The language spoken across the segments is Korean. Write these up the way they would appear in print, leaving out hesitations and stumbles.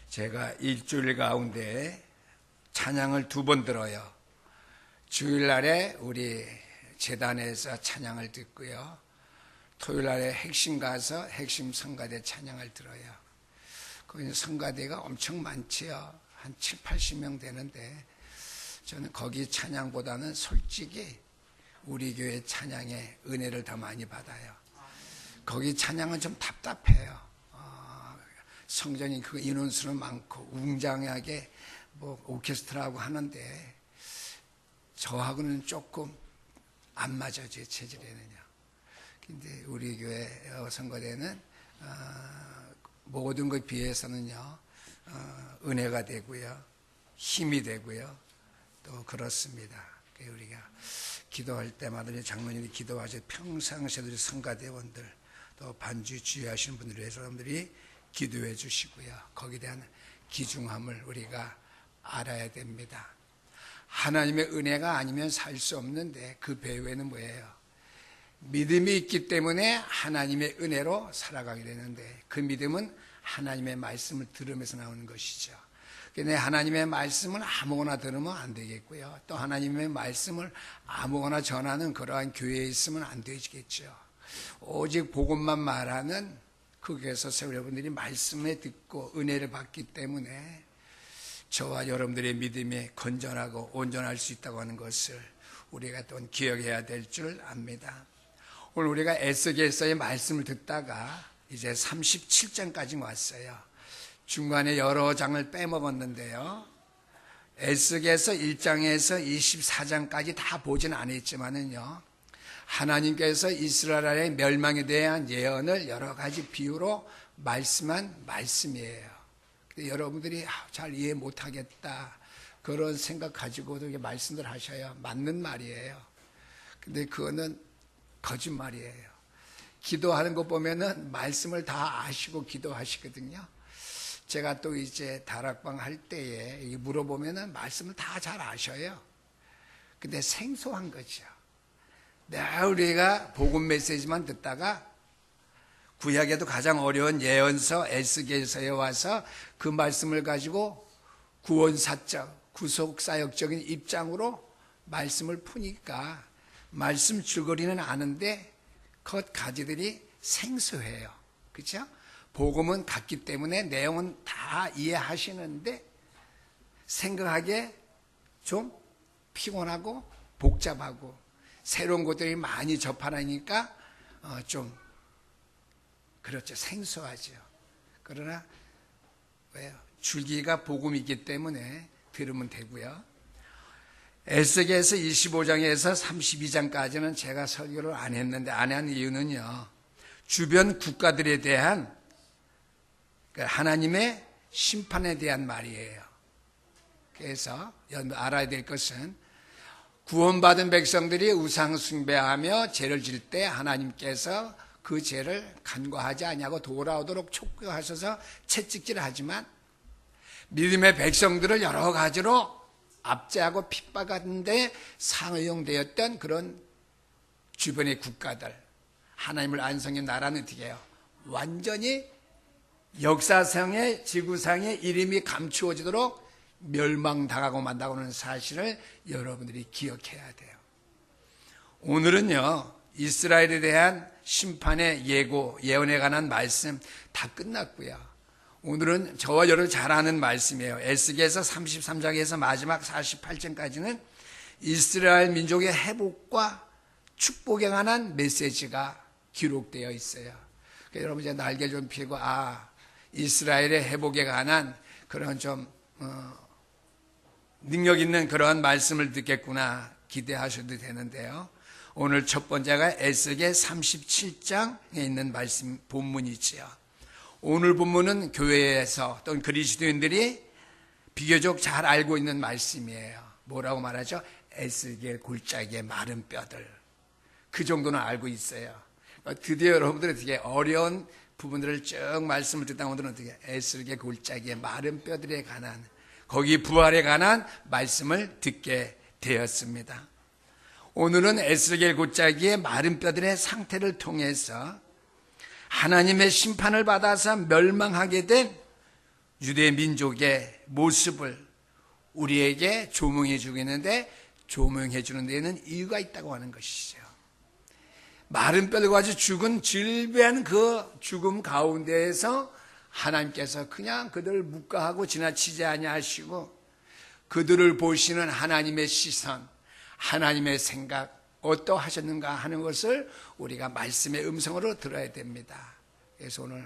제가 일주일 가운데 찬양을 2번 들어요. 주일날에 우리 재단에서 찬양을 듣고요. 토요일날에 핵심 가서 핵심 성가대 찬양을 들어요. 거기 성가대가 엄청 많지요. 한 7, 80명 되는데 저는 거기 찬양보다는 솔직히 우리 교회 찬양의 은혜를 더 많이 받아요. 거기 찬양은 좀 답답해요. 성전이 그 인원수는 많고 웅장하게 뭐 오케스트라하고 하는데 저하고는 조금 안 맞아요. 제 체질에는요. 근데 우리 교회 성가대는 모든 것에 비해서는요 은혜가 되고요, 힘이 되고요, 또 그렇습니다. 우리가 기도할 때마다 장로님이 기도하셔 평상시에 성가대원들 또 반주 주의하시는 분들에 대해서 여러분들이 기도해 주시고요. 거기에 대한 귀중함을 우리가 알아야 됩니다. 하나님의 은혜가 아니면 살 수 없는데 그 배후에는 뭐예요? 믿음이 있기 때문에 하나님의 은혜로 살아가게 되는데 그 믿음은 하나님의 말씀을 들으면서 나오는 것이죠. 근데 하나님의 말씀을 아무거나 들으면 안 되겠고요. 또 하나님의 말씀을 아무거나 전하는 그러한 교회에 있으면 안 되겠죠. 오직 복음만 말하는 그곳에서 여러분들이 말씀을 듣고 은혜를 받기 때문에 저와 여러분들의 믿음이 건전하고 온전할 수 있다고 하는 것을 우리가 또 기억해야 될 줄 압니다. 오늘 우리가 에스겔서의 말씀을 듣다가 이제 37장까지 왔어요. 중간에 여러 장을 빼먹었는데요. 에스겔서 1장에서 24장까지 다 보지는 않았지만은요. 하나님께서 이스라엘의 멸망에 대한 예언을 여러 가지 비유로 말씀한 말씀이에요. 근데 여러분들이 잘 이해 못하겠다 그런 생각 가지고도 이렇게 말씀들 하셔야 맞는 말이에요. 근데 그거는 거짓말이에요. 기도하는 거 보면은 말씀을 다 아시고 기도하시거든요. 제가 또 이제 다락방 할 때에 물어보면은 말씀을 다 잘 아셔요. 근데 생소한 거죠. 우리가 복음 메시지만 듣다가 구약에도 가장 어려운 예언서 에스겔서에 와서 그 말씀을 가지고 구원사적, 구속사역적인 입장으로 말씀을 푸니까 말씀 줄거리는 아는데 그 가지들이 생소해요. 그렇죠? 복음은 같기 때문에 내용은 다 이해하시는데 생각하기에 좀 피곤하고 복잡하고 새로운 것들이 많이 접하니까 좀 그렇죠. 생소하죠. 그러나 왜요? 줄기가 복음이기 때문에 들으면 되고요. 에스겔서 25장에서 32장까지는 제가 설교를 안 했는데 안 한 이유는요. 주변 국가들에 대한 하나님의 심판에 대한 말이에요. 그래서 알아야 될 것은 구원받은 백성들이 우상 숭배하며 죄를 질 때 하나님께서 그 죄를 간과하지 아니하고 돌아오도록 촉구하셔서 채찍질을 하지만 믿음의 백성들을 여러 가지로 압제하고 핍박하는 데 사용되었던 그런 주변의 국가들, 하나님을 안 섬긴 나라는 어떻게 해요? 완전히 역사상의 지구상의 이름이 감추어지도록 멸망당하고 만다고는 사실을 여러분들이 기억해야 돼요. 오늘은요, 이스라엘에 대한 심판의 예고, 예언에 관한 말씀 다 끝났고요. 오늘은 저와 여러분 잘 아는 말씀이에요. 에스겔서 33장에서 마지막 48장까지는 이스라엘 민족의 회복과 축복에 관한 메시지가 기록되어 있어요. 그러니까 여러분 이제 날개 좀 펴고 이스라엘의 회복에 관한 그런 좀 능력 있는 그러한 말씀을 듣겠구나 기대하셔도 되는데요. 오늘 첫 번째가 에스겔 37장에 있는 말씀 본문이지요. 오늘 본문은 교회에서 또는 그리스도인들이 비교적 잘 알고 있는 말씀이에요. 뭐라고 말하죠? 에스겔 골짜기의 마른 뼈들. 그 정도는 알고 있어요. 드디어 여러분들이 어떻게 어려운 부분들을 쭉 말씀을 듣다 오늘은 어떻게 에스겔 골짜기의 마른 뼈들에 관한 거기 부활에 관한 말씀을 듣게 되었습니다. 오늘은 에스겔 골짜기의 마른 뼈들의 상태를 통해서 하나님의 심판을 받아서 멸망하게 된 유대 민족의 모습을 우리에게 조명해 주고 있는데, 조명해 주는 데에는 이유가 있다고 하는 것이죠. 마른 뼈를 가지고 죽은 질비한 그 죽음 가운데에서 하나님께서 그냥 그들을 묵과하고 지나치지 아니하시고, 그들을 보시는 하나님의 시선, 하나님의 생각 어떠하셨는가 하는 것을 우리가 말씀의 음성으로 들어야 됩니다. 그래서 오늘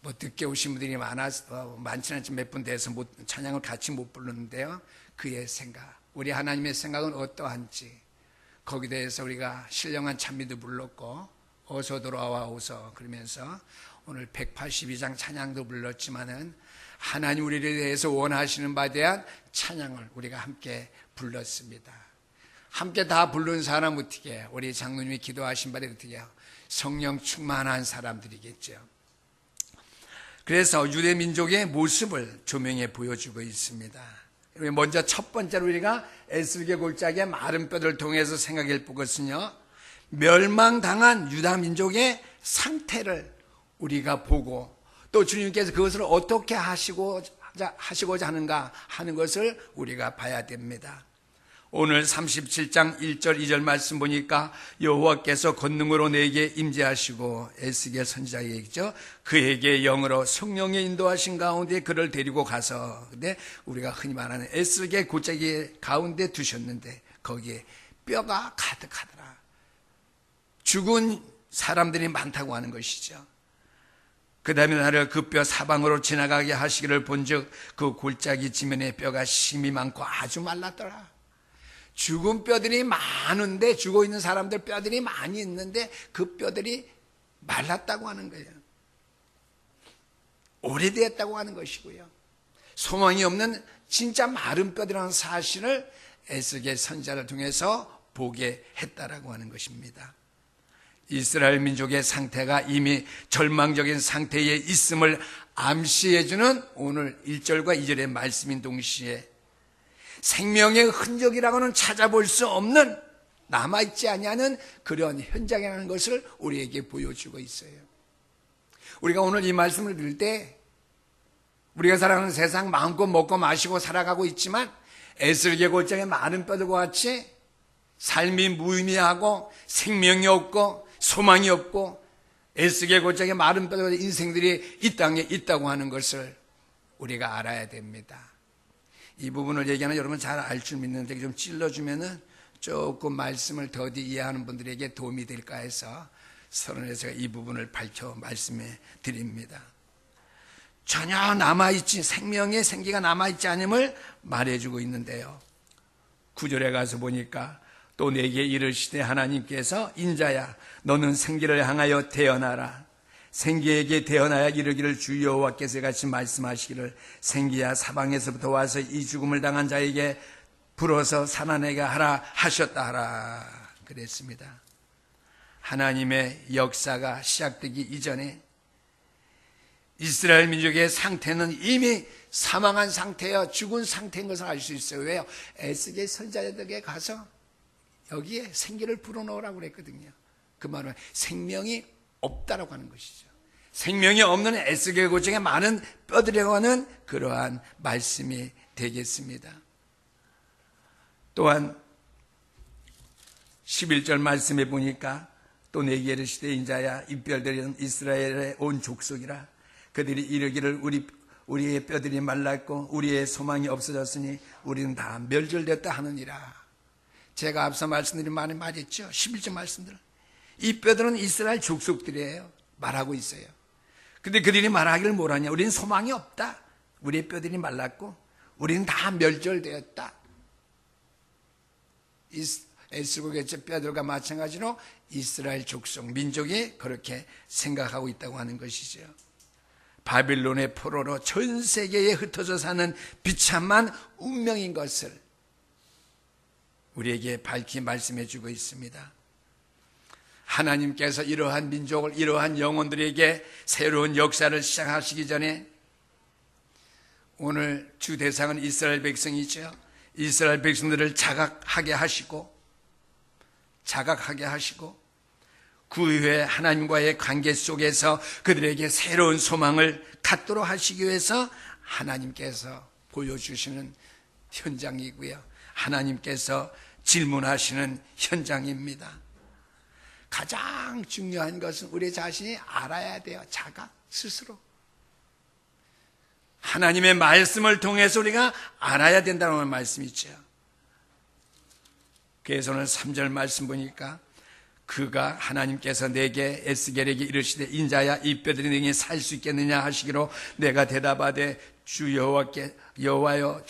늦게 오신 분들이 많지는 않지만 몇 분 돼서 찬양을 같이 못 부르는데요, 그의 생각, 우리 하나님의 생각은 어떠한지, 거기에 대해서 우리가 신령한 찬미도 불렀고 어서 돌아와오서 그러면서 오늘 182장 찬양도 불렀지만은 하나님 우리를 대해서 원하시는 바에 대한 찬양을 우리가 함께 불렀습니다. 함께 다 부른 사람 어떻게, 우리 장로님이 기도하신 바에 어떻게 성령 충만한 사람들이겠죠. 그래서 유대 민족의 모습을 조명해 보여주고 있습니다. 먼저 첫 번째로 우리가 에스겔 골짜기의 마른 뼈를 통해서 생각해 볼 것은요, 멸망당한 유다 민족의 상태를 우리가 보고, 또 주님께서 그것을 어떻게 하시고자 하는가 하는 것을 우리가 봐야 됩니다. 오늘 37장 1절 2절 말씀 보니까 여호와께서 권능으로 내게 임재하시고, 에스겔 선지자에게 얘기죠. 그에게 영으로 성령의 인도하신 가운데 그를 데리고 가서, 근데 우리가 흔히 말하는 에스겔 골짜기 가운데 두셨는데 거기에 뼈가 가득하더라. 죽은 사람들이 많다고 하는 것이죠. 그 다음에 나를 그 뼈 사방으로 지나가게 하시기를 본즉 그 골짜기 지면에 뼈가 심이 많고 아주 말랐더라. 죽은 뼈들이 많은데, 죽어 있는 사람들 뼈들이 많이 있는데 그 뼈들이 말랐다고 하는 거예요. 오래되었다고 하는 것이고요. 소망이 없는 진짜 마른 뼈들이라는 사실을 에스겔 선지자를 통해서 보게 했다라고 하는 것입니다. 이스라엘 민족의 상태가 이미 절망적인 상태에 있음을 암시해주는 오늘 1절과 2절의 말씀인 동시에 생명의 흔적이라고는 찾아볼 수 없는, 남아있지 아니하는 그런 현장이라는 것을 우리에게 보여주고 있어요. 우리가 오늘 이 말씀을 들을 때 우리가 살아가는 세상 마음껏 먹고 마시고 살아가고 있지만 에스겔 골짜기의 마른 뼈들과 같이 삶이 무의미하고 생명이 없고 소망이 없고 에스겔 골짜기의 마른 뼈들과 같은 인생들이 이 땅에 있다고 하는 것을 우리가 알아야 됩니다. 이 부분을 얘기하는 여러분 잘 알 줄 믿는데 좀 찔러주면은 조금 말씀을 더디 이해하는 분들에게 도움이 될까 해서 서론에서 제가 이 부분을 밝혀 말씀해 드립니다. 전혀 남아있지, 생명의 생기가 남아있지 않음을 말해주고 있는데요, 9절에 가서 보니까 또 내게 이르시되 하나님께서 인자야 너는 생기를 향하여 태어나라. 생기에게 태어나야 이르기를 주 여호와께서 같이 말씀하시기를 생기야 사방에서부터 와서 이 죽음을 당한 자에게 불어서 살아내게 하라 하셨다 하라 그랬습니다. 하나님의 역사가 시작되기 이전에 이스라엘 민족의 상태는 이미 사망한 상태여 죽은 상태인 것을 알 수 있어요. 왜요? 에스겔 선지자에게 가서 여기에 생기를 불어넣으라고 그랬거든요. 그 말은 생명이 없다라고 하는 것이죠. 생명이 없는 에스겔 골짜기에 많은 뼈들이라고 하는 그러한 말씀이 되겠습니다. 또한 11절 말씀에 보니까 또 내게 이르시되 인자야 이 뼈들은 이스라엘의 온 족속이라. 그들이 이르기를 우리의 뼈들이 말랐고 우리의 소망이 없어졌으니 우리는 다 멸절됐다 하느니라. 제가 앞서 말씀드린 많이 말했죠. 11절 말씀들. 이 뼈들은 이스라엘 족속들이에요. 말하고 있어요. 근데 그들이 말하기를 뭐라냐? 우리는 소망이 없다. 우리의 뼈들이 말랐고 우리는 다 멸절되었다. 에스겔의 뼈들과 마찬가지로 이스라엘 족속, 민족이 그렇게 생각하고 있다고 하는 것이죠. 바빌론의 포로로 전 세계에 흩어져 사는 비참한 운명인 것을 우리에게 밝히 말씀해 주고 있습니다. 하나님께서 이러한 민족을, 이러한 영혼들에게 새로운 역사를 시작하시기 전에 오늘 주 대상은 이스라엘 백성이죠. 이스라엘 백성들을 자각하게 하시고 그 후에 하나님과의 관계 속에서 그들에게 새로운 소망을 갖도록 하시기 위해서 하나님께서 보여주시는 현장이고요, 하나님께서 질문하시는 현장입니다. 가장 중요한 것은 우리 자신이 알아야 돼요. 자가 스스로 하나님의 말씀을 통해서 우리가 알아야 된다는 말씀이죠. 그래서 오늘 3절 말씀 보니까 그가 하나님께서 내게 에스겔에게 이르시되 인자야 이 뼈들이 능히 살 수 있겠느냐 하시기로 내가 대답하되 주 여호와여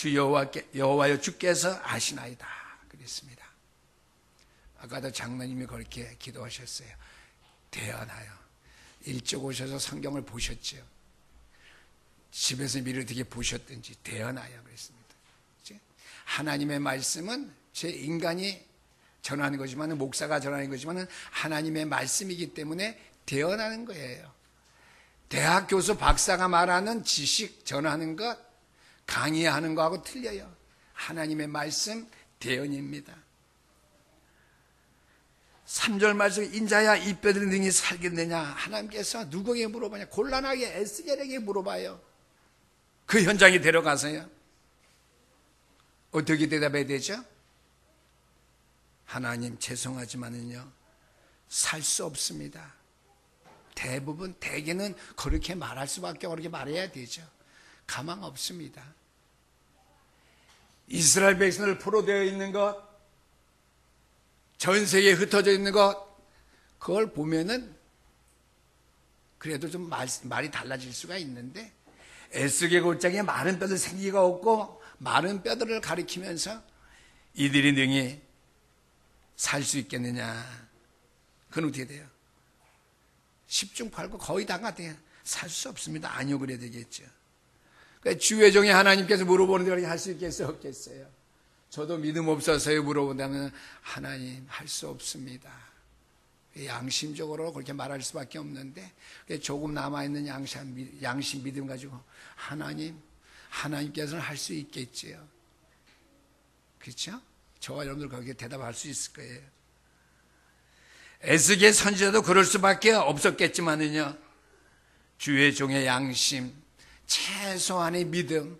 주께서 아시나이다 그랬습니다. 아까도 장로님이 그렇게 기도하셨어요. 대언하여. 일찍 오셔서 성경을 보셨죠. 집에서 미리 어떻게 보셨든지 대언하여 그랬습니다. 하나님의 말씀은 제 인간이 전하는 거지만, 목사가 전하는 거지만 하나님의 말씀이기 때문에 대언하는 거예요. 대학 교수 박사가 말하는 지식 전하는 것, 강의하는 거하고 틀려요. 하나님의 말씀 대언입니다. 3절 말씀 인자야 이 뼈들이 능히 살겠느냐, 하나님께서 누구에게 물어보냐, 곤란하게 에스겔에게 물어봐요. 그 현장에 데려가서요. 어떻게 대답해야 되죠? 하나님 죄송하지만은요 살 수 없습니다. 대개는 그렇게 말할 수밖에, 그렇게 말해야 되죠. 가망 없습니다. 이스라엘 백성들 포로되어 있는 것, 전 세계에 흩어져 있는 것, 그걸 보면은 그래도 좀 말이 달라질 수가 있는데, 에스겔 곧장에 마른 뼈들 생기가 없고 마른 뼈들을 가리키면서 이들이 능히 살 수 있겠느냐, 그건 어떻게 돼요? 10중 8구 거의 다 같아요. 살 수 없습니다. 아니요 그래야 되겠죠. 그러니까 주의 종이 하나님께서 물어보는데 그렇게 할 수 있겠어요, 없겠어요? 저도 믿음 없어서요 물어본다면 하나님 할 수 없습니다. 양심적으로 그렇게 말할 수밖에 없는데, 조금 남아있는 양심 믿음 가지고 하나님께서는 할 수 있겠지요. 그렇죠? 저와 여러분들 거기에 대답할 수 있을 거예요. 에스겔 선지자도 그럴 수밖에 없었겠지만은요, 주의 종의 양심, 최소한의 믿음,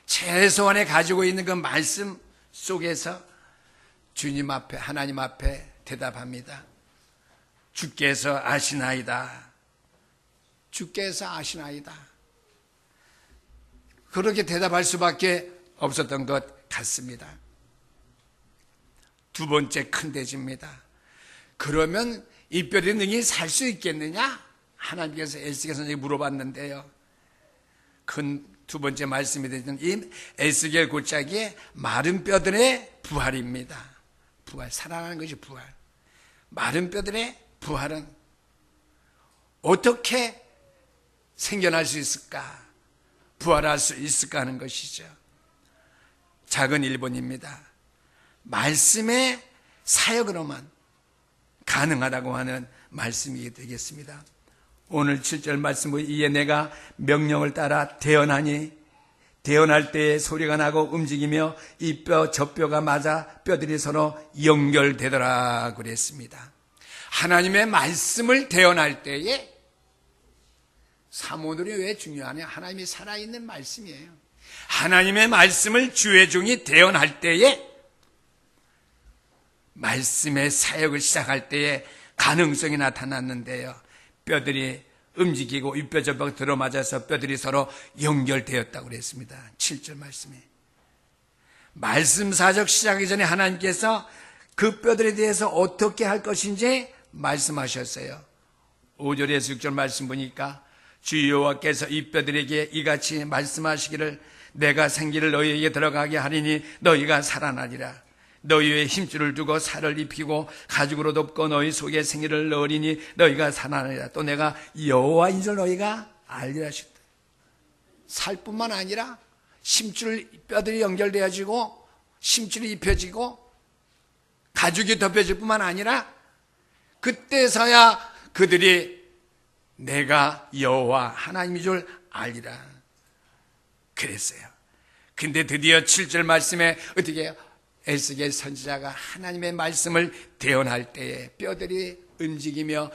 최소한에 가지고 있는 그 말씀 속에서 주님 앞에, 하나님 앞에 대답합니다. 주께서 아시나이다. 주께서 아시나이다. 그렇게 대답할 수밖에 없었던 것 같습니다. 두 번째 큰 대지입니다. 그러면 이 뼈들이 능히 살 수 있겠느냐? 하나님께서 에스겔 선지자에게 물어봤는데요, 큰 두 번째 말씀이 되는 이 에스겔 곧자기의 마른 뼈들의 부활입니다. 부활, 살아나는 것이 부활. 마른 뼈들의 부활은 어떻게 생겨날 수 있을까, 부활할 수 있을까 하는 것이죠. 작은 1번입니다. 말씀의 사역으로만 가능하다고 하는 말씀이 되겠습니다. 오늘 7절 말씀, 이에 내가 명령을 따라 대언하니 대언할 때에 소리가 나고 움직이며 이 뼈 저 뼈가 맞아 뼈들이 서로 연결되더라 그랬습니다. 하나님의 말씀을 대언할 때에, 사모들이 왜 중요하냐? 하나님이 살아있는 말씀이에요. 하나님의 말씀을 주의 종이 대언할 때에, 말씀의 사역을 시작할 때에 가능성이 나타났는데요, 뼈들이 움직이고 이 뼈 저 뼈가 들어맞아서 뼈들이 서로 연결되었다고 그랬습니다. 7절 말씀에 말씀 사역 시작하기 전에 하나님께서 그 뼈들에 대해서 어떻게 할 것인지 말씀하셨어요. 5절에서 6절 말씀 보니까 주 여호와께서 이 뼈들에게 이같이 말씀하시기를 내가 생기를 너희에게 들어가게 하리니 너희가 살아나리라. 너희의 힘줄을 두고 살을 입히고 가죽으로 덮고 너희 속에 생기를 넣으리니 너희가 살아나리라. 또 내가 여호와인 줄 너희가 알리라 하셨다. 살뿐만 아니라 심줄, 뼈들이 연결되어지고 심줄이 입혀지고 가죽이 덮여질 뿐만 아니라 그때서야 그들이 내가 여호와 하나님인 줄 알리라 그랬어요. 근데 드디어 7절 말씀에 어떻게 해요? 에스겔 선지자가 하나님의 말씀을 대언할 때에 뼈들이 움직이며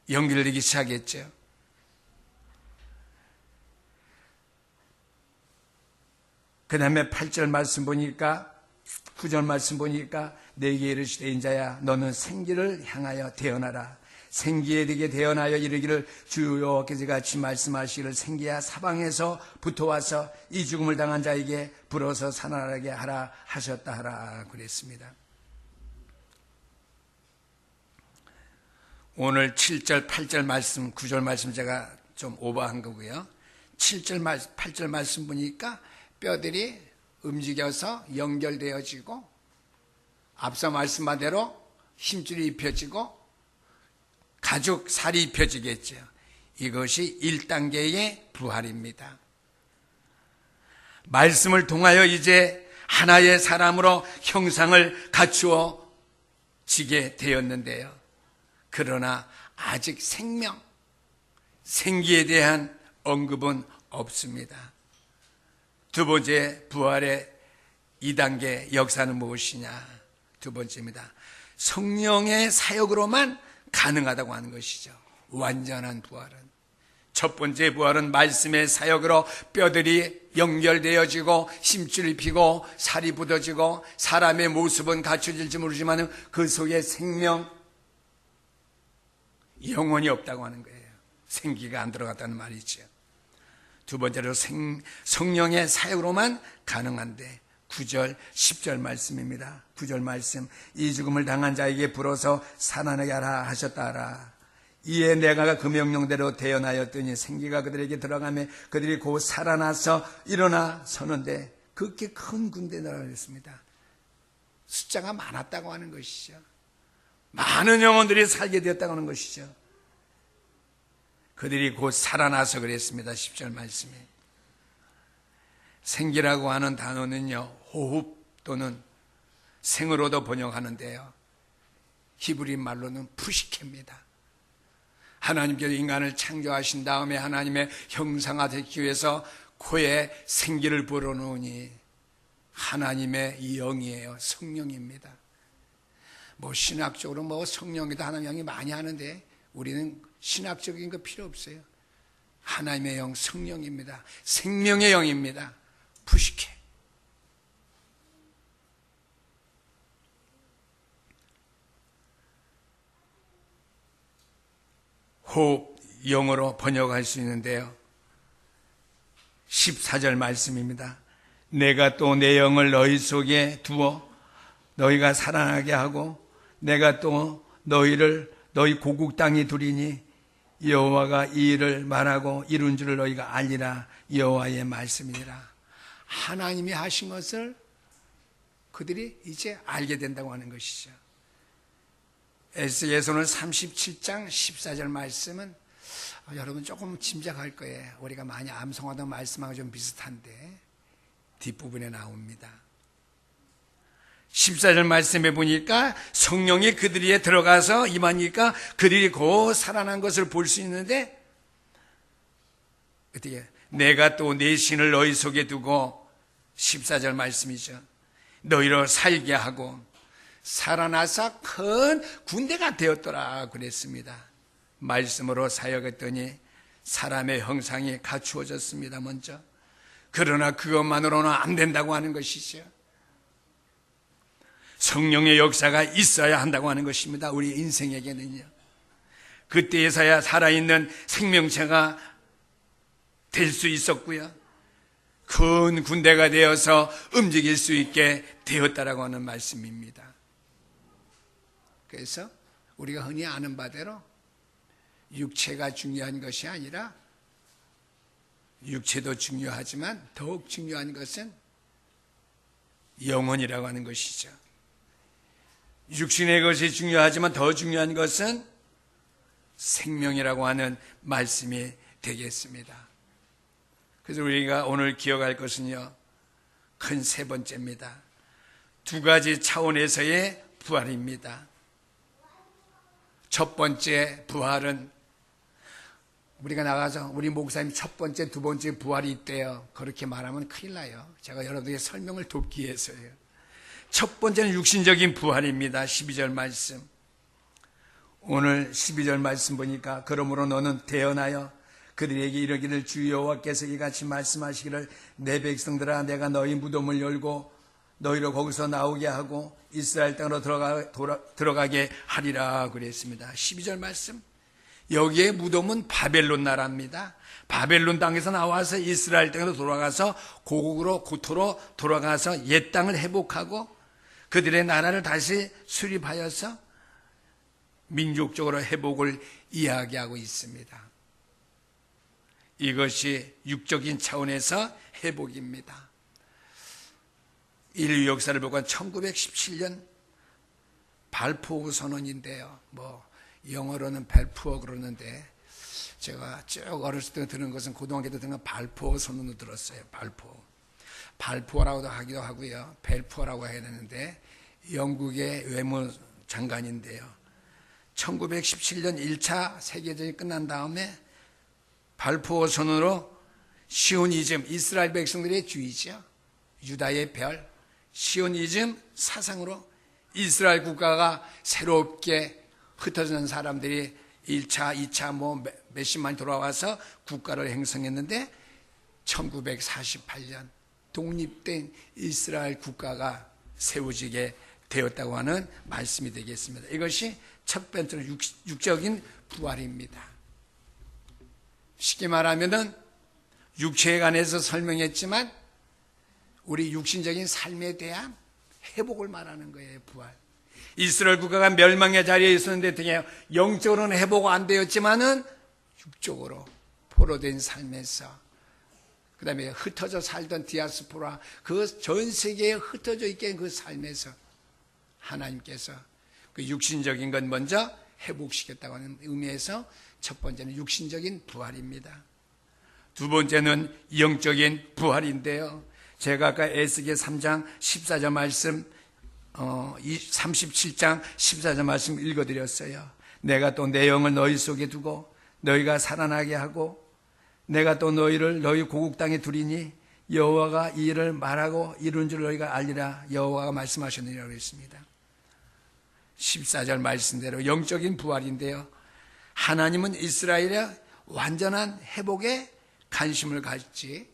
연결되기 시작했죠. 그 다음에 8절 말씀 보니까 9절 말씀 보니까 내게 이르시되 인자야 너는 생기를 향하여 태어나라. 생기에 되게 태어나여 이르기를 주 여호와께서 같이 말씀하시기를 생기야 사방에서 붙어와서 이 죽음을 당한 자에게 불어서 살아나게 하라 하셨다 하라 그랬습니다. 오늘 7절 8절 말씀 9절 말씀 제가 좀 오버한 거고요. 7절 8절 말씀 보니까 뼈들이 움직여서 연결되어지고 앞서 말씀한 대로 힘줄이 입혀지고 가죽 살이 입혀지겠죠. 이것이 1단계의 부활입니다. 말씀을 통하여 이제 하나의 사람으로 형상을 갖추어지게 되었는데요. 그러나 아직 생기에 대한 언급은 없습니다. 두 번째 부활의 2단계 역사는 무엇이냐? 두 번째입니다. 성령의 사역으로만 가능하다고 하는 것이죠. 완전한 부활은. 첫 번째 부활은 말씀의 사역으로 뼈들이 연결되어지고 힘줄이 피고 살이 굳어지고 사람의 모습은 갖춰질지 모르지만 그 속에 영혼이 없다고 하는 거예요. 생기가 안 들어갔다는 말이죠. 두 번째로 성령의 사역으로만 가능한데 9절 10절 말씀입니다. 9절 말씀 이 죽음을 당한 자에게 불어서 살아나게 하라 하셨다 하라. 이에 내가 그 명령대로 태어나였더니 생기가 그들에게 들어가며 그들이 곧 살아나서 일어나 서는데 그렇게 큰 군대라 그랬습니다. 숫자가 많았다고 하는 것이죠. 많은 영혼들이 살게 되었다고 하는 것이죠. 그들이 곧 살아나서 그랬습니다. 10절 말씀에 생기라고 하는 단어는요 호흡 또는 생으로도 번역하는데요 히브리 말로는 푸시케입니다. 하나님께서 인간을 창조하신 다음에 하나님의 형상화 되기 위해서 코에 생기를 불어넣으니 하나님의 영이에요. 성령입니다. 신학적으로 성령이다 하나님의 영이 많이 하는데 우리는 신학적인 거 필요 없어요. 하나님의 영 성령입니다. 생명의 영입니다. 푸시케. 호흡 영어로 번역할 수 있는데요. 14절 말씀입니다. 내가 또 내 영을 너희 속에 두어 너희가 살아나게 하고 내가 또 너희 고국 땅에 두리니 여호와가 이 일을 말하고 이룬 줄을 너희가 알리라. 여호와의 말씀이니라. 하나님이 하신 것을 그들이 이제 알게 된다고 하는 것이죠. 에스겔서는 37장 14절 말씀은 여러분 조금 짐작할 거예요. 우리가 많이 암송하던 말씀하고 좀 비슷한데 뒷부분에 나옵니다. 14절 말씀에 보니까 성령이 그들에게 들어가서 임하니까 그들이 곧 살아난 것을 볼 수 있는데 어떻게 내가 또 내 신을 너희 속에 두고 14절 말씀이죠. 너희로 살게 하고 살아나서 큰 군대가 되었더라 그랬습니다. 말씀으로 사역했더니 사람의 형상이 갖추어졌습니다. 먼저. 그러나 그것만으로는 안 된다고 하는 것이죠. 성령의 역사가 있어야 한다고 하는 것입니다. 우리 인생에게는요. 그때에서야 살아있는 생명체가 될 수 있었고요. 큰 군대가 되어서 움직일 수 있게 되었다라고 하는 말씀입니다. 그래서 우리가 흔히 아는 바대로 육체가 중요한 것이 아니라 육체도 중요하지만 더욱 중요한 것은 영혼이라고 하는 것이죠. 육신의 것이 중요하지만 더 중요한 것은 생명이라고 하는 말씀이 되겠습니다. 그래서 우리가 오늘 기억할 것은요, 큰 세 번째입니다. 두 가지 차원에서의 부활입니다. 첫 번째 부활은 우리가 나가서 우리 목사님 첫 번째, 두 번째 부활이 있대요. 그렇게 말하면 큰일 나요. 제가 여러분에게 설명을 돕기 위해서요. 첫 번째는 육신적인 부활입니다. 12절 말씀. 오늘 12절 말씀 보니까 그러므로 너는 대언하여 그들에게 이르기를 주 여호와께서 이같이 말씀하시기를 내 백성들아 내가 너희 무덤을 열고 너희를 거기서 나오게 하고 이스라엘 땅으로 들어가게 하리라 그랬습니다. 12절 말씀. 여기에 무덤은 바벨론 나라입니다. 바벨론 땅에서 나와서 이스라엘 땅으로 돌아가서 고국으로 고토로 돌아가서 옛 땅을 회복하고 그들의 나라를 다시 수립하여서 민족적으로 회복을 이야기하고 있습니다. 이것이 육적인 차원에서 회복입니다. 인류 역사를 보고 1917년 발포 선언인데요. 영어로는 벨푸어 그러는데 제가 쭉 어렸을 때 들은 것은 고등학교 때 들은 발포 선언을 들었어요. 발포라고도 하기도 하고요. 벨푸어라고 해야 되는데 영국의 외무장관인데요. 1917년 1차 세계대전이 끝난 다음에 발포 선언으로 시오니즘, 이스라엘 백성들의 주의죠. 유다의 별, 시오니즘 사상으로 이스라엘 국가가 새롭게 흩어진 사람들이 1차, 2차 몇십만이 돌아와서 국가를 형성했는데 1948년 독립된 이스라엘 국가가 세워지게 되었다고 하는 말씀이 되겠습니다. 이것이 첫 번째로 육적인 부활입니다. 쉽게 말하면은 육체에 관해서 설명했지만 우리 육신적인 삶에 대한 회복을 말하는 거예요. 부활. 이스라엘 국가가 멸망의 자리에 있었는데 되게 영적으로는 회복 안 되었지만은 육적으로 포로된 삶에서 그 다음에 흩어져 살던 디아스포라 그 전 세계에 흩어져 있게 그 삶에서 하나님께서 그 육신적인 건 먼저 회복시켰다고 하는 의미에서 첫 번째는 육신적인 부활입니다. 두 번째는 영적인 부활인데요. 제가 아까 에스겔 3장 14절 말씀 37장 14절 말씀 읽어드렸어요. 내가 또 내 영을 너희 속에 두고 너희가 살아나게 하고 내가 또 너희를 너희 고국 땅에 두리니 여호와가 이 일을 말하고 이룬 줄 너희가 알리라 여호와가 말씀하셨느니라고 했습니다. 14절 말씀대로 영적인 부활인데요. 하나님은 이스라엘의 완전한 회복에 관심을 가졌지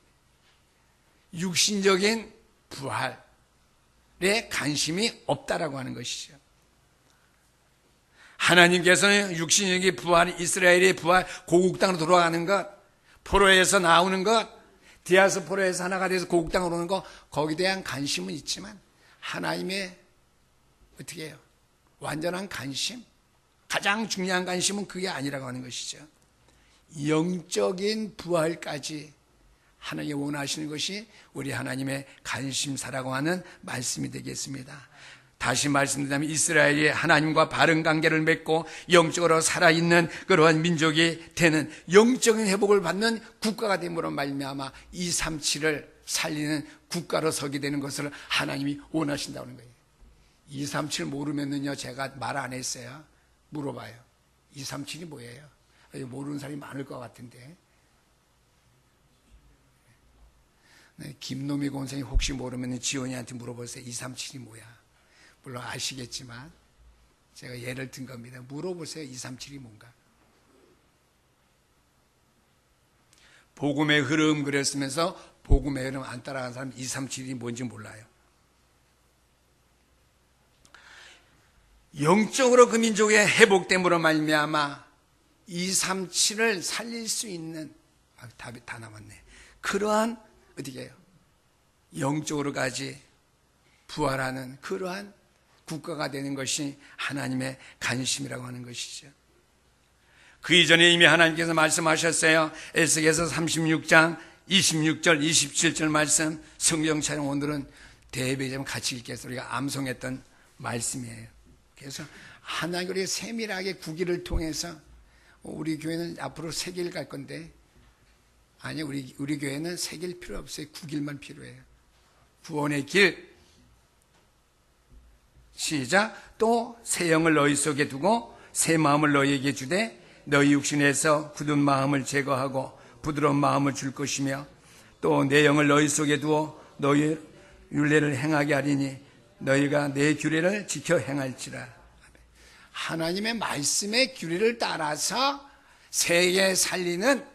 육신적인 부활에 관심이 없다라고 하는 것이죠. 하나님께서는 육신적인 부활, 이스라엘의 부활, 고국 땅으로 돌아가는 것, 포로에서 나오는 것, 디아스포라에서 하나가 돼서 고국 땅으로 오는 것, 거기에 대한 관심은 있지만 하나님의 어떻게 해요? 완전한 관심, 가장 중요한 관심은 그게 아니라고 하는 것이죠. 영적인 부활까지 하나님이 원하시는 것이 우리 하나님의 관심사라고 하는 말씀이 되겠습니다. 다시 말씀드리자면 이스라엘이 하나님과 바른 관계를 맺고 영적으로 살아있는 그러한 민족이 되는 영적인 회복을 받는 국가가 됨으로 말미암아 237을 살리는 국가로 서게 되는 것을 하나님이 원하신다는 거예요. 237 모르면은요 제가 말 안 했어요. 물어봐요. 237이 뭐예요? 모르는 사람이 많을 것 같은데. 네, 김노미 권생이 혹시 모르면 지원이한테 물어보세요. 237이 뭐야? 물론 아시겠지만 제가 예를 든 겁니다. 물어보세요. 237이 뭔가? 복음의 흐름 그랬으면서 복음의 흐름 안 따라가는 사람 237이 뭔지 몰라요. 영적으로 그 민족의 회복됨으로 말미암아 237을 살릴 수 있는 답이 다 남았네. 그러한 어떻게 해요? 영적으로까지 부활하는 그러한 국가가 되는 것이 하나님의 관심이라고 하는 것이죠. 그 이전에 이미 하나님께서 말씀하셨어요. 에스겔서 36장 26절 27절 말씀 성경 촬영 오늘은 대배점 같이 읽겠습니다. 우리가 암송했던 말씀이에요. 그래서 하나님과 우리가 세밀하게 구기를 통해서 우리 교회는 앞으로 세길 갈 건데 아니 우리 교회는 세길 필요 없어요. 9길만 필요해요. 구원의 길. 시작. 또 새 영을 너희 속에 두고 새 마음을 너희에게 주되 너희 육신에서 굳은 마음을 제거하고 부드러운 마음을 줄 것이며 또 내 영을 너희 속에 두어 너희 율례를 행하게 하리니 너희가 내 규례를 지켜 행할지라. 하나님의 말씀의 규례를 따라서 세계 살리는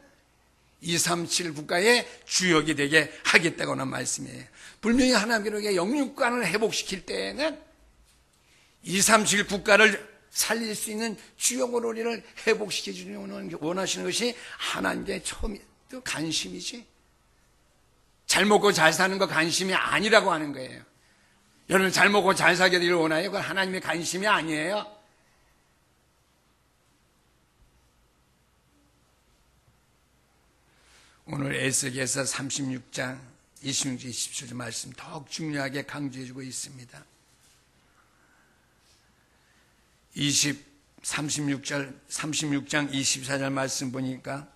237 국가의 주역이 되게 하겠다고 하는 말씀이에요. 분명히 하나님께 영육간을 회복시킬 때에는 237 국가를 살릴 수 있는 주역으로 우리를 회복시켜 주는 원하시는 것이 하나님의 처음 관심이지. 잘 먹고 잘 사는 거 관심이 아니라고 하는 거예요. 여러분 잘 먹고 잘 살게 되기를 원해요? 그건 하나님의 관심이 아니에요. 오늘 에스겔서 36장 26절 27절 말씀 더욱 중요하게 강조해주고 있습니다. 36장 24절 말씀 보니까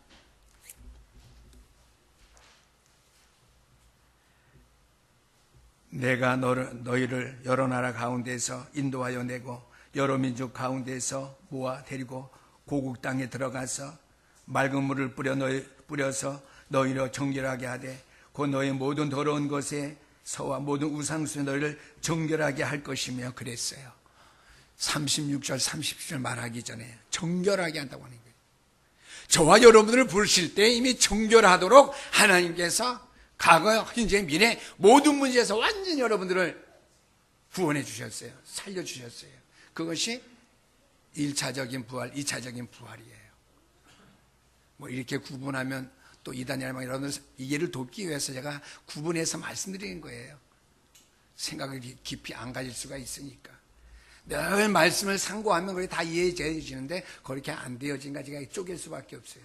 내가 너희를 여러 나라 가운데서 인도하여 내고 여러 민족 가운데서 모아 데리고 고국 땅에 들어가서 맑은 물을 뿌려서 너희를 정결하게 하되 곧 너희 모든 더러운 것에서와 모든 우상수에 너희를 정결하게 할 것이며 그랬어요. 36절 30절 말하기 전에 정결하게 한다고 하는 거예요. 저와 여러분들을 부르실 때 이미 정결하도록 하나님께서 과거, 현재, 미래 모든 문제에서 완전히 여러분들을 구원해 주셨어요. 살려주셨어요. 그것이 1차적인 부활, 2차적인 부활이에요. 뭐 이렇게 구분하면 또 이단이나 이런 이해를 돕기 위해서 제가 구분해서 말씀드리는 거예요. 생각을 깊이 안 가질 수가 있으니까. 늘 말씀을 상고하면 그게 다 이해되어지는데 그렇게 안 되어진가 제가 쪼갤 수밖에 없어요.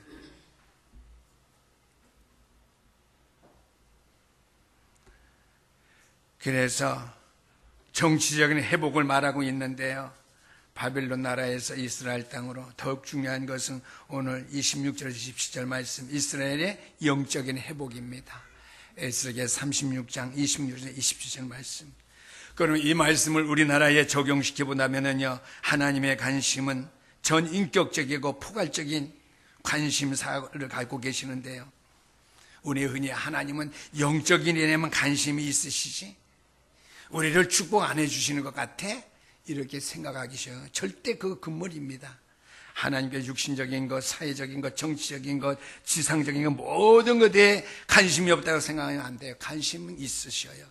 그래서 정치적인 회복을 말하고 있는데요. 바벨론 나라에서 이스라엘 땅으로 더욱 중요한 것은 오늘 26절 27절 말씀 이스라엘의 영적인 회복입니다. 에스겔 36장 26절 27절 말씀. 그럼 이 말씀을 우리나라에 적용시켜 본다면요, 하나님의 관심은 전인격적이고 포괄적인 관심사를 갖고 계시는데요. 우리 흔히 하나님은 영적인 일에만 관심이 있으시지 우리를 축복 안 해주시는 것 같아? 이렇게 생각하기 쉬워요. 절대 그거 금물입니다. 하나님께 육신적인 것, 사회적인 것, 정치적인 것, 지상적인 것 모든 것에 관심이 없다고 생각하면 안 돼요. 관심은 있으셔요.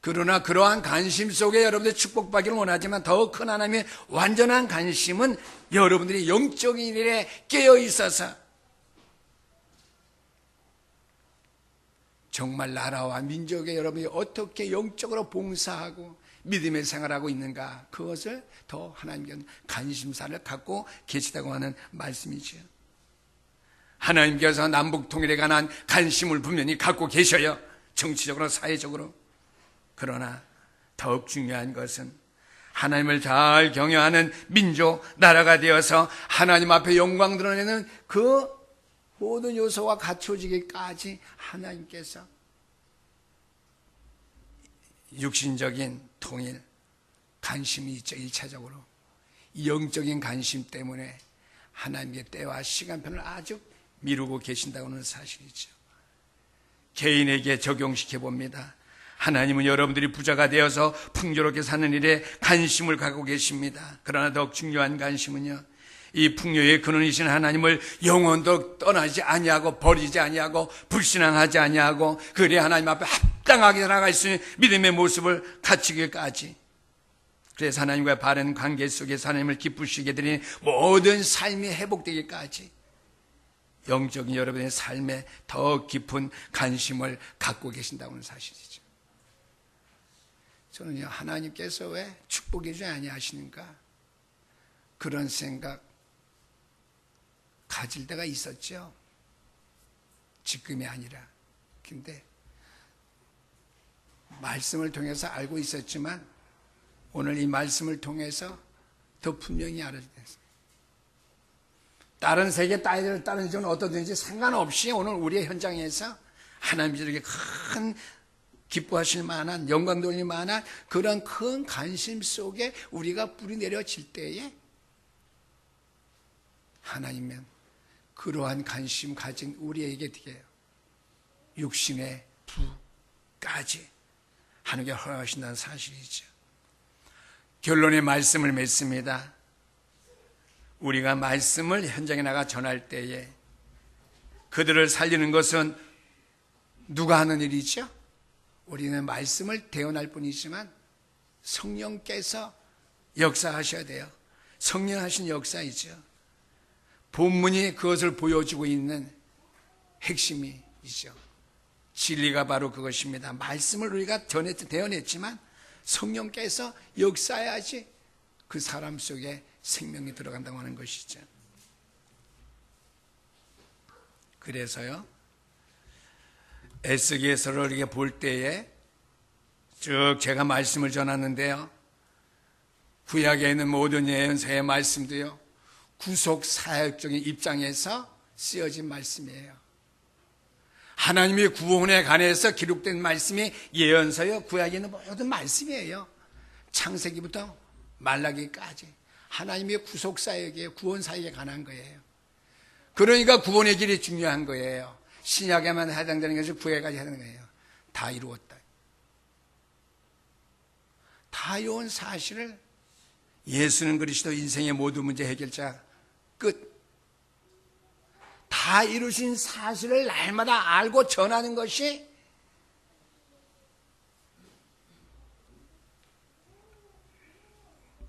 그러나 그러한 관심 속에 여러분들이 축복받기를 원하지만 더 큰 하나님의 완전한 관심은 여러분들이 영적인 일에 깨어 있어서 정말 나라와 민족에 여러분이 어떻게 영적으로 봉사하고 믿음의 생활하고 있는가, 그것을 더 하나님께 관심사를 갖고 계시다고 하는 말씀이죠. 하나님께서 남북 통일에 관한 관심을 분명히 갖고 계셔요. 정치적으로 사회적으로. 그러나 더욱 중요한 것은 하나님을 잘 경외하는 민족, 나라가 되어서 하나님 앞에 영광 드러내는 그 모든 요소가 갖춰지기까지 하나님께서 육신적인 통일, 관심이 있죠. 1차적으로 영적인 관심 때문에 하나님의 때와 시간표를 아주 미루고 계신다고 하는 사실이죠. 개인에게 적용시켜 봅니다. 하나님은 여러분들이 부자가 되어서 풍요롭게 사는 일에 관심을 갖고 계십니다. 그러나 더욱 중요한 관심은요, 이 풍요의 근원이신 하나님을 영원토록 떠나지 아니하고 버리지 아니하고 불신앙하지 아니하고 그래 하나님 앞에 합당하게 나아갈 수 있는 믿음의 모습을 갖추기까지, 그래서 하나님과의 바른 관계 속에서 하나님을 기쁘시게 되는 모든 삶이 회복되기까지 영적인 여러분의 삶에 더 깊은 관심을 갖고 계신다고 하는 사실이죠. 저는요, 하나님께서 왜 축복해 주지 아니하시는가 그런 생각 가질 때가 있었죠. 지금이 아니라. 근데 말씀을 통해서 알고 있었지만 오늘 이 말씀을 통해서 더 분명히 알아야 됐어요. 다른 세계, 다른 지역은 어떠든지 상관없이 오늘 우리의 현장에서 하나님이 이렇게 큰 기뻐하실 만한, 영광 돌릴 만한 그런 큰 관심 속에 우리가 뿌리 내려질 때에 하나님은 그러한 관심 가진 우리에게 육신의 부까지 하나님께 허락하신다는 사실이죠. 결론의 말씀을 맺습니다. 우리가 말씀을 현장에 나가 전할 때에 그들을 살리는 것은 누가 하는 일이죠? 우리는 말씀을 대언할 뿐이지만 성령께서 역사하셔야 돼요. 성령 하신 역사이죠. 본문이 그것을 보여주고 있는 핵심이죠. 진리가 바로 그것입니다. 말씀을 우리가 대언했지만 성령께서 역사해야지 그 사람 속에 생명이 들어간다고 하는 것이죠. 그래서요, 에스겔서를 이렇게 볼 때에 쭉 제가 말씀을 전하는데요, 구약에 있는 모든 예언서의 말씀도요, 구속 사역적인 입장에서 쓰여진 말씀이에요. 하나님의 구원에 관해서 기록된 말씀이 예언서요, 구약에 있는 모든 말씀이에요. 창세기부터 말라기까지 하나님의 구속 사역에, 구원 사역에 관한 거예요. 그러니까 구원의 길이 중요한 거예요. 신약에만 해당되는 것이 구약까지 해당되는 거예요. 다 이루었다. 다 이룬 사실을 예수는 그리스도 인생의 모든 문제 해결자 끝. 다 이루신 사실을 날마다 알고 전하는 것이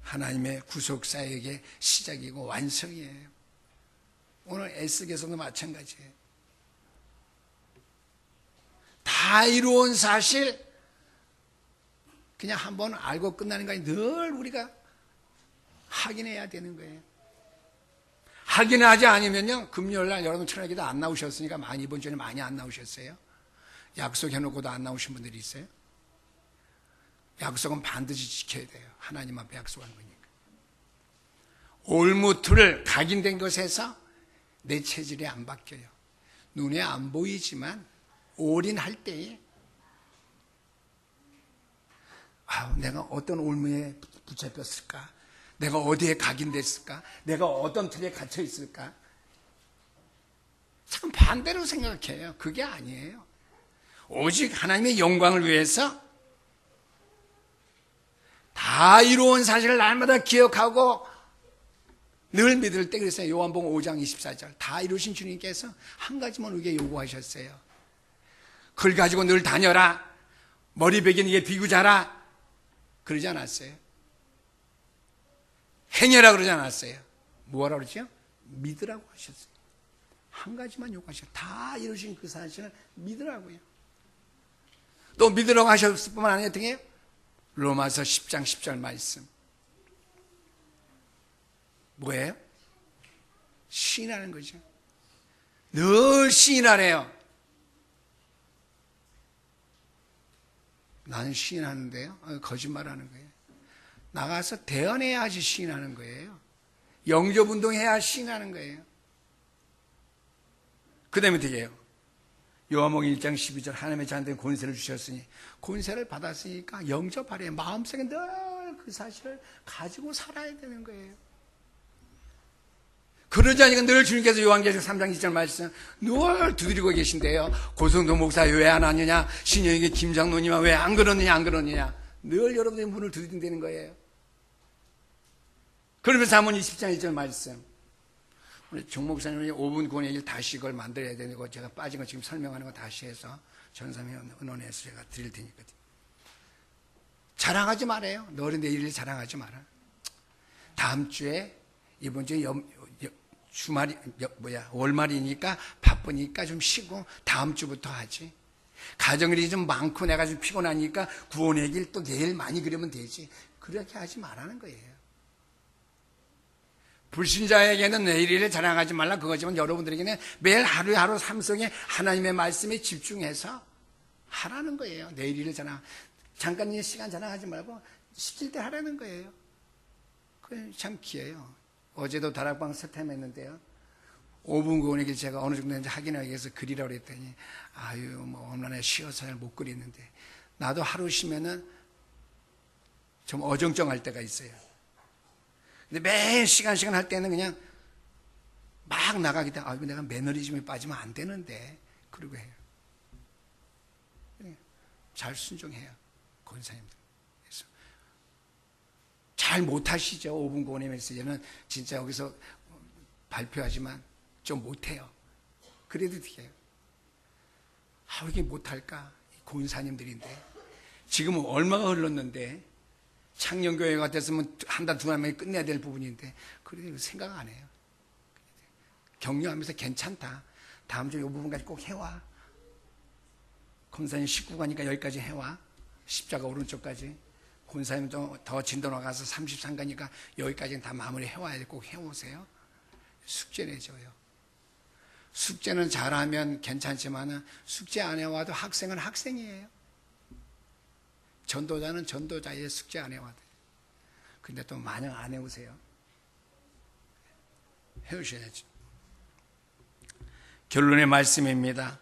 하나님의 구속사역의 시작이고 완성이에요. 오늘 에스겔서도 마찬가지예요. 다 이루은 사실 그냥 한번 알고 끝나는 게 아니라 늘 우리가 확인해야 되는 거예요. 확인하지 않으면요, 금요일날 여러분 철학기도 안 나오셨으니까 이번 주에 많이 안 나오셨어요. 약속해놓고도 안 나오신 분들이 있어요. 약속은 반드시 지켜야 돼요. 하나님 앞에 약속한 거니까. 올무트를 각인된 것에서 내 체질이 안 바뀌어요. 눈에 안 보이지만 올인할 때에 내가 어떤 올무에 붙잡혔을까? 내가 어디에 각인됐을까? 내가 어떤 틀에 갇혀 있을까? 참 반대로 생각해요. 그게 아니에요. 오직 하나님의 영광을 위해서 다 이루은 사실을 날마다 기억하고 늘 믿을 때, 그래서 요한복음 5장 24절 다 이루신 주님께서 한 가지만 우리에게 요구하셨어요. 그걸 가지고 늘 다녀라, 머리 베긴 이게 비구자라 그러지 않았어요. 행해라 그러지 않았어요. 뭐하라 그러죠? 믿으라고 하셨어요. 한 가지만 요구하셨어요. 다 이루신 그 사실을 믿으라고요. 또 믿으라고 하셨을 뿐만 아니라 어떻게 해요? 로마서 10장 10절 말씀 뭐예요? 시인하는 거죠. 늘 시인하래요. 나는 시인하는데요, 거짓말하는 거예요. 나가서 대언해야지 시인하는 거예요. 영접운동해야 시인하는 거예요. 그 다음에 어떻게 해요? 요한복음 1장 12절 하나님의 자녀들에게 권세를 주셨으니, 권세를 받았으니까 영접하래요. 마음속에 늘 그 사실을 가지고 살아야 되는 거예요. 그러지 않으니까 늘 주님께서 요한계시록 3장 2절 말씀 늘 두드리고 계신데요. 고성도 목사 왜 안 하느냐, 신영에게 김장로님아 왜 안 그러느냐 늘 여러분의 문을 두드린다는 거예요. 그러면서 잠언 20장 1절 말씀, 우리 종 목사님이 5분 구원 얘기를 다시 이걸 만들어야 되는 거, 제가 빠진 거 지금 설명하는 거 다시 해서 전삼위 은원에서 제가 드릴 테니까 자랑하지 말아요. 너는 내 일을 자랑하지 마라. 다음 주에, 이번 주에 주말이 월말이니까 바쁘니까 좀 쉬고 다음 주부터 하지. 가정일이 좀 많고 내가 좀 피곤하니까 구원의 길 또 내일 많이 그리면 되지. 그렇게 하지 말라는 거예요. 불신자에게는 내일 일을 자랑하지 말라 그거지만 여러분들에게는 매일 하루하루 삶 속에 하나님의 말씀에 집중해서 하라는 거예요. 내일 일을 자랑, 잠깐 시간 자랑하지 말고 시킬 때 하라는 거예요. 그게 참 귀해요. 어제도 다락방 세템 했는데요, 5분 구원의 길 제가 어느 정도 확인하기 위해서 그리라고 그랬더니 얼마나 쉬어서 잘 못 그리는데, 나도 하루 쉬면은 좀 어정쩡할 때가 있어요. 근데 매일 시간 할 때는 그냥 막 나가기 때문에 내가 매너리즘에 빠지면 안 되는데 그러고 해요. 잘 순종해요. 권사님들. 그래서 잘 못하시죠. 5분 고뇌 메시지는 진짜 여기서 발표하지만 좀 못해요. 그래도 돼요. 왜 이렇게 못할까? 권사님들인데 지금은 얼마가 흘렀는데 창녕교회 같았으면 한 달, 두 달 만에 끝내야 될 부분인데 그래도 생각 안 해요. 격려하면서 괜찮다. 다음 주에 이 부분까지 꼭 해와. 권사님 19가니까 여기까지 해와. 십자가 오른쪽까지. 권사님 더 진도 나가서 33가니까 여기까지는 다 마무리 해와야 돼. 꼭 해오세요. 숙제 내줘요. 숙제는 잘하면 괜찮지만 숙제 안 해와도 학생은 학생이에요. 전도자는 전도자의 숙제 안 해와도. 근데 또 마냥 안 해오세요. 해오셔야죠. 결론의 말씀입니다.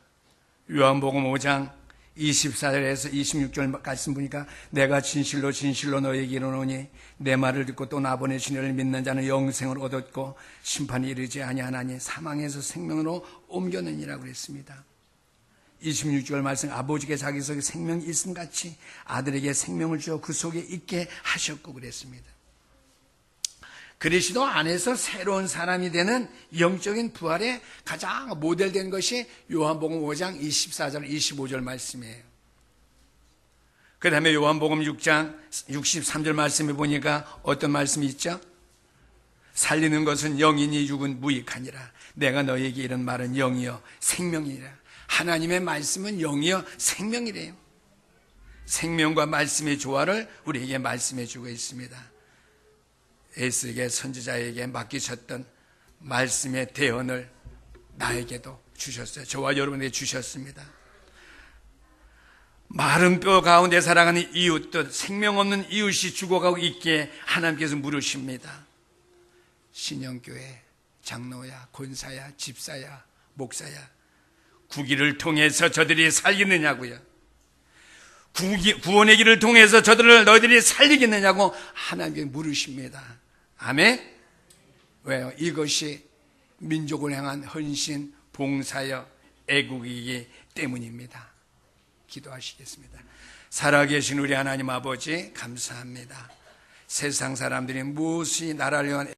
요한복음 5장 24절에서 26절 말씀 보니까 내가 진실로 진실로 너에게 이르노니 내 말을 듣고 또 나 보내신 이를 믿는 자는 영생을 얻었고 심판이 이르지 아니하나니 사망에서 생명으로 옮겨느니라고 그랬습니다. 26절 말씀 아버지께 자기 속에 생명이 있음같이 아들에게 생명을 주어 그 속에 있게 하셨고 그랬습니다. 그리스도 안에서 새로운 사람이 되는 영적인 부활의 가장 모델된 것이 요한복음 5장 24절 25절 말씀이에요. 그 다음에 요한복음 6장 63절 말씀에 보니까 어떤 말씀이 있죠? 살리는 것은 영이니 육은 무익하니라. 내가 너에게 이런 말은 영이요 생명이니라. 하나님의 말씀은 영이요 생명이래요. 생명과 말씀의 조화를 우리에게 말씀해 주고 있습니다. 에스에게 선지자에게 맡기셨던 말씀의 대언을 나에게도 주셨어요. 저와 여러분에게 주셨습니다. 마른 뼈 가운데 살아가는 이웃도 생명 없는 이웃이 죽어가고 있기에 하나님께서 물으십니다. 신영교회 장로야, 권사야, 집사야, 목사야, 구기를 통해서 저들이 살겠느냐고요. 구원의 길을 통해서 저들을 너희들이 살리겠느냐고 하나님께 물으십니다. 아멘? 왜요? 이것이 민족을 향한 헌신, 봉사여, 애국이기 때문입니다. 기도하시겠습니다. 살아계신 우리 하나님 아버지 감사합니다. 세상 사람들이 무엇이 나라를 위한